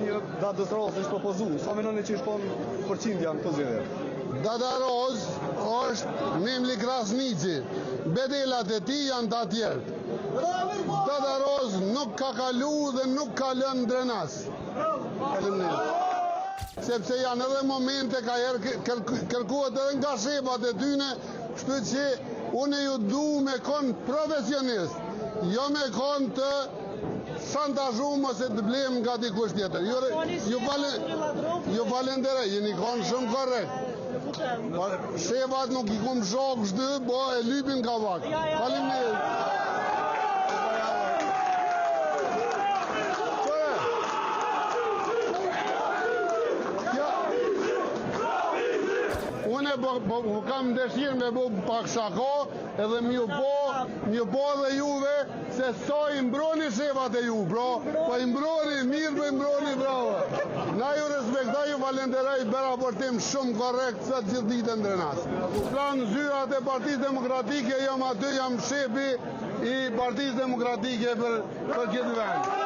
një datë dësëros është propozu. Sa menoni që shkon përqindja në këto zgjedhje? Data Roz është Memli Krasnici. Bedelat e tij janë të tjerë. Data Roz nuk ka kalu dhe nuk ka lënë drenas. Sepse janë edhe momente ka herë kërkuat edhe nga shepat e tyne, kështu që unë ju du me kon profesionist, jo me kon të shantazhum ose të blem nga dikush tjetër. Ju falenderoj, jeni kon shumë korrekt. Shepat nuk i kom shok shty, po e lypin ka vak. Faleminderit. Unë kam dëshirë me bo pak shako edhe mjë po dhe juve se so i mbroni shepat e ju, bro. Po i mbroni, mirë po i mbroni, bravo. Na ju respektoj, ju falenderoj, bë raportim shumë korrekt sa gjithë ditën drenas. Plan zyrat e Partisë Demokratike, jam aty, jam shefi i Partisë Demokratike për këtë vend.